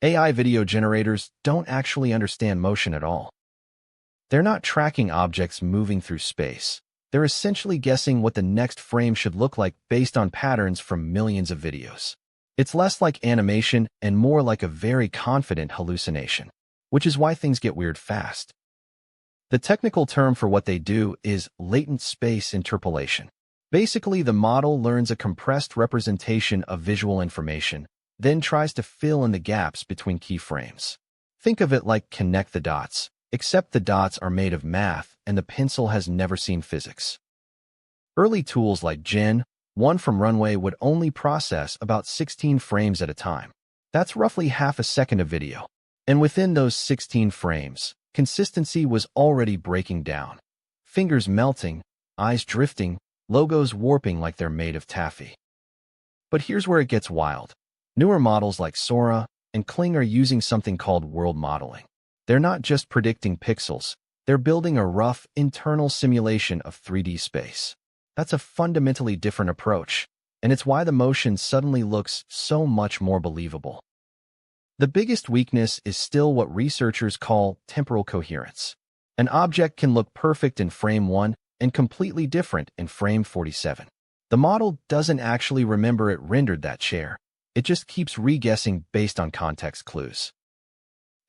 AI video generators don't actually understand motion at all. They're not tracking objects moving through space. They're essentially guessing what the next frame should look like based on patterns from millions of videos. It's less like animation and more like a very confident hallucination, which is why things get weird fast. The technical term for what they do is latent space interpolation. Basically, the model learns a compressed representation of visual information, then tries to fill in the gaps between keyframes. Think of it like connect the dots, except the dots are made of math and the pencil has never seen physics. Early tools like Gen 1 from Runway would only process about 16 frames at a time. That's roughly half a second of video. And within those 16 frames, consistency was already breaking down. Fingers melting, eyes drifting, logos warping like they're made of taffy. But here's where it gets wild. Newer models like Sora and Kling are using something called world modeling. They're not just predicting pixels, they're building a rough, internal simulation of 3D space. That's a fundamentally different approach, and it's why the motion suddenly looks so much more believable. The biggest weakness is still what researchers call temporal coherence. An object can look perfect in frame 1 and completely different in frame 47. The model doesn't actually remember it rendered that chair. It just keeps re-guessing based on context clues.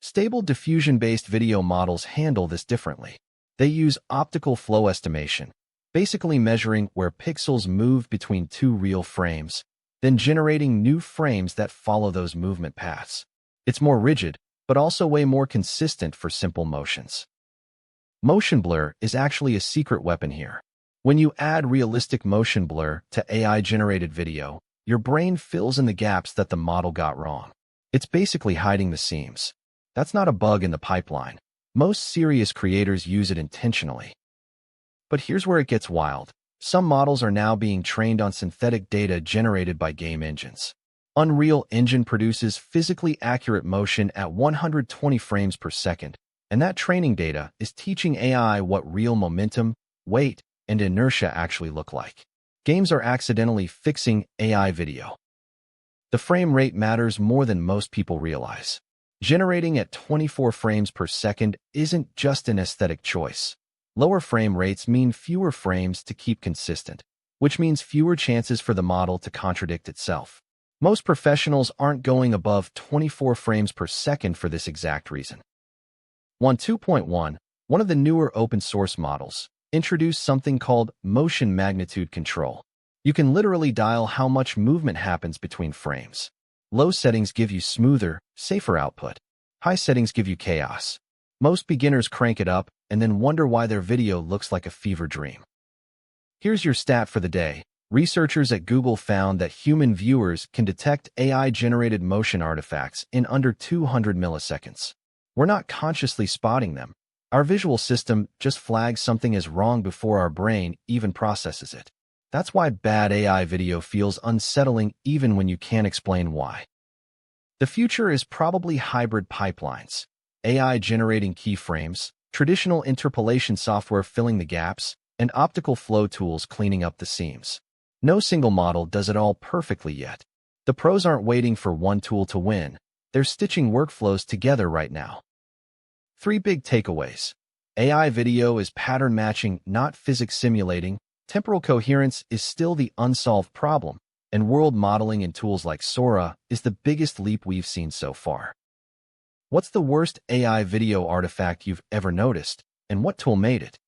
Stable diffusion-based video models handle this differently. They use optical flow estimation, basically measuring where pixels move between two real frames, then generating new frames that follow those movement paths. It's more rigid, but also way more consistent for simple motions. Motion blur is actually a secret weapon here. When you add realistic motion blur to AI-generated video, your brain fills in the gaps that the model got wrong. It's basically hiding the seams. That's not a bug in the pipeline. Most serious creators use it intentionally. But here's where it gets wild. Some models are now being trained on synthetic data generated by game engines. Unreal Engine produces physically accurate motion at 120 frames per second, and that training data is teaching AI what real momentum, weight, and inertia actually look like. Games are accidentally fixing AI video. The frame rate matters more than most people realize. Generating at 24 frames per second isn't just an aesthetic choice. Lower frame rates mean fewer frames to keep consistent, which means fewer chances for the model to contradict itself. Most professionals aren't going above 24 frames per second for this exact reason. 2.1, one of the newer open-source models, introduced something called motion magnitude control. You can literally dial how much movement happens between frames. Low settings give you smoother, safer output. High settings give you chaos. Most beginners crank it up and then wonder why their video looks like a fever dream. Here's your stat for the day. Researchers at Google found that human viewers can detect AI-generated motion artifacts in under 200 milliseconds. We're not consciously spotting them. Our visual system just flags something as wrong before our brain even processes it. That's why bad AI video feels unsettling even when you can't explain why. The future is probably hybrid pipelines, AI generating keyframes, traditional interpolation software filling the gaps, and optical flow tools cleaning up the seams. No single model does it all perfectly yet. The pros aren't waiting for one tool to win. They're stitching workflows together right now. 3 big takeaways. AI video is pattern matching, not physics simulating. Temporal coherence is still the unsolved problem, and world modeling in tools like Sora is the biggest leap we've seen so far. What's the worst AI video artifact you've ever noticed, and what tool made it?